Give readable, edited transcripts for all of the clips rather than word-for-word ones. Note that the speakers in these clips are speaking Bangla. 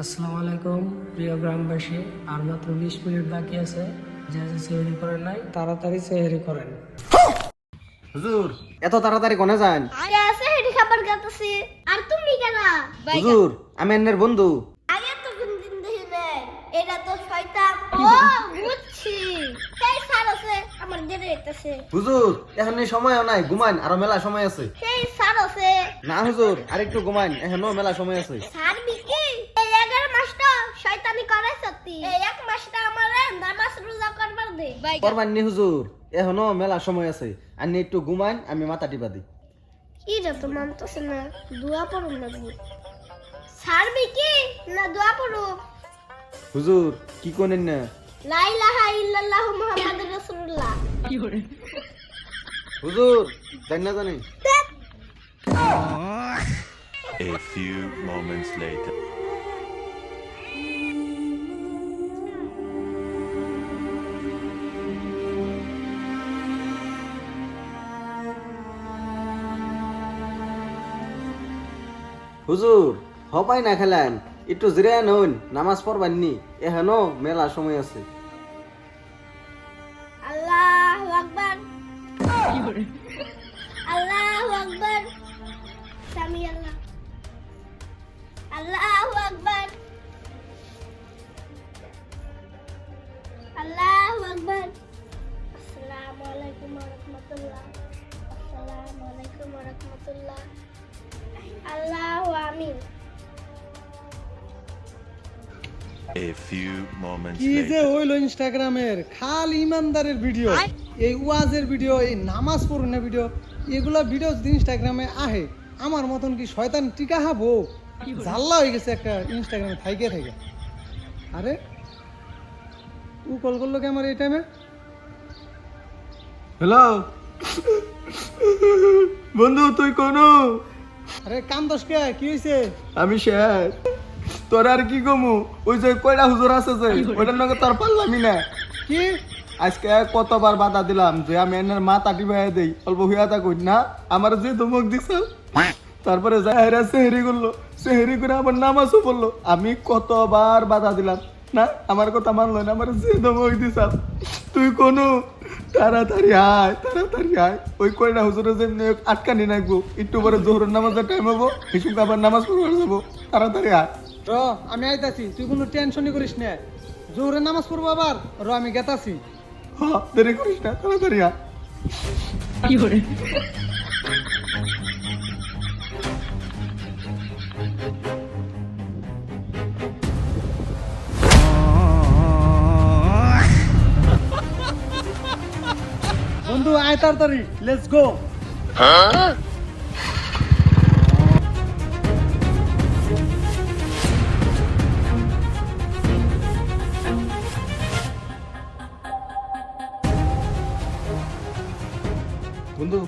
আসসালামু আলাইকুম প্রিয় গ্রামবাসী, আর মাত্র 20 মিনিট বাকি আছে। যে যে সেহরি করেন নাই তাড়াতাড়ি সেহরি করেন। হুজুর এত তাড়াতাড়ি কোনে যান? আরে আছে হেডি খাবার খাইতেছি। আর তুমি কেন? হুজুর আমি এন্নের বন্ধু। আগে তো কোন দিন দেখি নাই। এটা তো শয়তান। ও বুঝছি। সেই স্যার আছে আমার দেরে হইতাছে। হুজুর এখন এই সময়ও নাই, ঘুমান, আরো মেলা সময় আছে। সেই স্যার আছে। না হুজুর আরেকটু ঘুমান, এখনো মেলা সময় আছে। স্যার বিকি এই 11 মাসটা শয়তানি করে সত্যি। এই এক মাসটা আমারে নামাজ রোজা করবার দে। করবেন নি হুজুর, এখনো মেলা সময় আছে। আপনি একটু ঘুমান, আমি মাথা টিপা দিই। কি যত মানতেছে না, দোয়া পড়ুন না গো। স্যার বিকি না দোয়া পড়ো। হুজুর কি কোনেন না? লা ইলাহা ইল্লাল্লাহু মুহাম্মাদুর রাসূলুল্লাহ। হুজুর জানি না জানি। A few moments later. হুজুর হপাই না খেলেন, একটু জিরে নন, নামাজ পড়বেন নি, এখনো মেলা সময় আছে। আল্লাহু আকবার। আল্লাহু আকবার। সামি আল্লাহ। আল্লাহু আকবার। আল্লাহু আকবার। আসসালামু আলাইকুম ওয়া রাহমাতুল্লাহ। আসসালামু আলাইকুম ওয়া রাহমাতুল্লাহ। আল্লাহু আমিন। A few moments কি যে later. হইলো ইনস্টাগ্রামের খালি ইমানদারের ভিডিও, এই ওয়াজের ভিডিও, এই নামাজ পড়ুনের ভিডিও, এগুলা ভিডিও যদি ইনস্টাগ্রামে আহে, আমার মতন কি শয়তান টিকা হাবো? জাল্লা হয়ে গেছে একটা ইনস্টাগ্রামে থাইকে থেকে। আরে ও কল করলো কি আমার এই টাইমে? হ্যালো বন্ধু, তুই কোন? আরে কাম দশ কে কি হয়েছে? আমি শেখ। তোর আর কি কমু, ওই যে কয়টা হুজুর আছে যে ওইটার নাকি তোর পারলামই না। কি আজকে কতবার বাধা দিলাম যে আমি এনার মাথা টিপাই দেই, অল্প হুইয়া তা কই না, আমার যে ধমক দিছ। তারপরে যাহেরা সেহেরি করলো, সেহেরি করে আমার নামাজও পড়লো। আমি কতবার বাধা দিলাম না, আমার কথা মানলো না, আমার যে ধমক দিছ। তুই কোনো তাড়াতাড়ি আয়, তাড়াতাড়ি আয়। ওই কয়টা হুজুরে যেমনি আটকানি রাখবো, একটু পরে জোহরের নামাজের টাইম হবো, হিসুক আবার নামাজ পড়বার যাবো। তাড়াতাড়ি আয়। র আমি আইতাছি, তুই কোনো টেনশনই করিস না। জোহরে নামাজ পড়বো আবার, র আমি গেতাছি। হ্যাঁ দেরি করিস না, তাড়াতাড়ি আয়। বন্ধু আয় তাড়াতাড়ি, লেটস গো। বন্ধু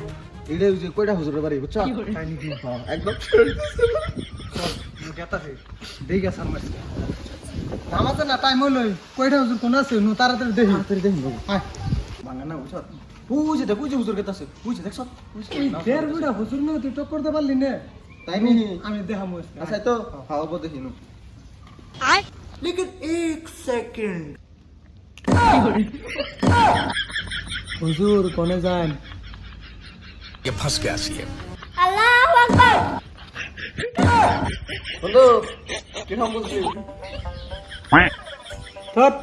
এটা যে কয়টা হুজুরের বাড়ি বুঝছো? তাই নাকি? হ্যাঁ, একদম গেতাছি দেখে সার মারছি নামাজে না টাইম হইলো কয়টা হুজুর কোন আছে নু তাড়াতাড়ি দেখি আয় ভাঙা না বুঝছো? বুঝে দেখ, বুঝে হুজুর কেতাছে, বুঝে দেখছ? এই দেড় বুড়া হুজুর না তুই টক করতে পারলি না? তাই নি? আমি দেখামু আচ্ছা তো খাওয়াবো দেখি নু। লেকিন 1 সেকেন্ড। হুজুর কোনে যান? আল্লাহু আকবার। বন্ধু কিরকম বুঝলি? থট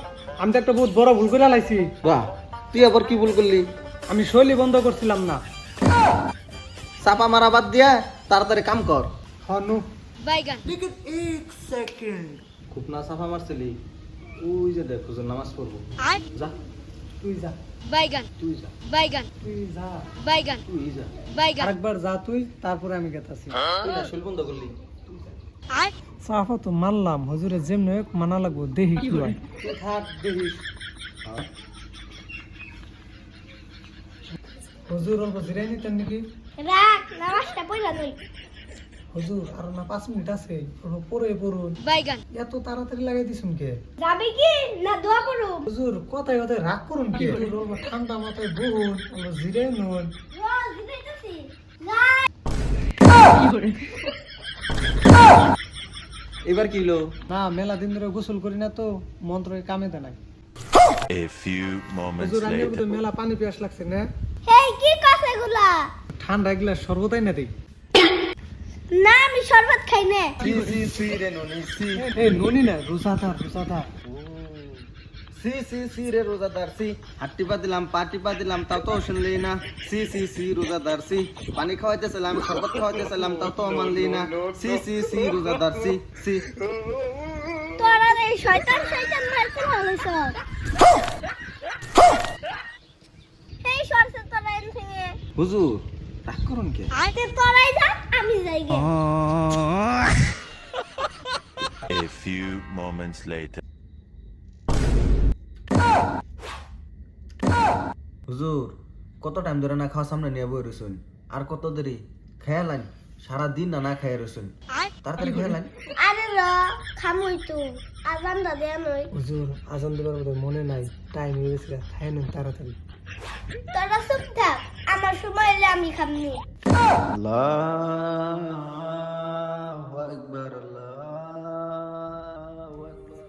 আমি তো একটা বহুত বড় ভুল করে লাইছি। বাহ, তুই আবার কি ভুল করলি? আমি শৈলী বন্ধ করছিলাম না। চাপা মারা বাদ দিয়া তাড়াতাড়ি কাম কর। হনু লেকিন 1 সেকেন্ড। খুব না চাপা মারছিলি, ওই যে দেখ হুজুর নামাজ পড়বো। যা তুই যা, তুই যা, তুই যা, তুই যা। আরেকবার যা তুই, তারপরে আমি গেতাছি। তুই না শৈল বন্ধ করলি। সাফা তো মানলাম, হুজুরে যেমনি হোক মানা লাগবো, দেখি কি হয়। তুই থাক দেখিস। হুজুর অল্প জিরাই নিতেন নাকি? রাখ নামাজটা পড়লা নই। হুজুর আর না 5 মিনিট আছে, পরে পড়ুন। এত তাড়াতাড়ি লাগাই দিছুন কে? যাবি কি না দোয়া পড়ো? হুজুর কথায় কথায় রাগ করুন কে? হুজুর, অল্প ঠান্ডা মাথায় বহুন, অল্প জিরাই নুন। রোজ দিতেছি। না এবার কি হলো? না মেলা দিন ধরে গোসল করি না তো মন্ত্র কামে দেয় নাই। A few moments হুজুর আমি later. মেলা পানি পিয়াস লাগছে না, এই কি কথা এগুলা? ঠান্ডা গ্লাস শরবতাই না দেই। না আমি শরবত খাই না। সি সি সি রে ননি সি। এই ননি না রোজাদার রোজাদার। সি সি সি রে রোজাদার সি। হাট্টি পা দিলাম পাটি পা দিলাম তাও তো শুনলি না। সি সি সি রোজাদার সি। পানি খাওয়াইতেছিলাম শরবত খাওয়াইতেছিলাম তাও তো মানলি না। সি সি সি রোজাদার সি সি। তোরা এই শয়তান শয়তান মারতে হইছ। এই সরছে তোরা এন থেকে। হুজুর রাগ করুন কে? আইতে তোরাই যা আমি যাই গে। A few moments later. হুজুর কত টাইম ধরে না খাওয়া সামনে নিয়ে বই রয়েছেন, আর কত দেরি খেয়ালান? সারা দিন না খেয়ে রয়েছেন, তাড়াতাড়ি খেয়ালান। আরে র খামুই তো আজান দা দেয়া নই। হুজুর আজান দিবার মতো মনে নাই, টাইম হয়ে গেছে, খাই নেন তাড়াতাড়ি। তোরা চুপ থাক, আমার সময় এলে আমি খামনি। আল্লাহু আকবার আল্লাহু আকবার।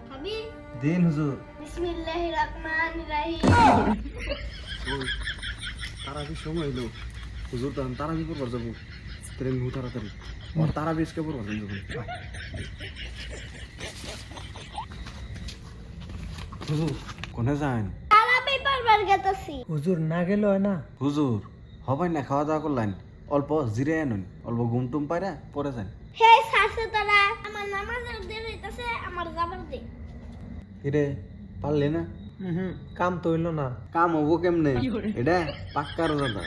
খাবি? দিন হুজুর। বিসমিল্লাহির রহমানির রহিম। তারাবি সময় এলো হুজুর, তো তারাবি পড়বার যাবো, ট্রেন নু তাড়াতাড়ি আর তারাবি আজকে পড়বার যাবো। হুজুর কোনে যান? তারা পেপার গেতাছি। হুজুর না গেল হয় না। হুজুর হবাই না খাওয়া দাওয়া করলেন, অল্প জিরে আনুন, অল্প ঘুম টুম পাইরা পরে যান। হে সারছে তোরা, আমার নামাজের দেরি হইতাছে, আমার যাবার দে। কিরে পারলে না? কাম তো হইলো না। কাম হবো কেমনে? এটা পাক্কা রোজাদার।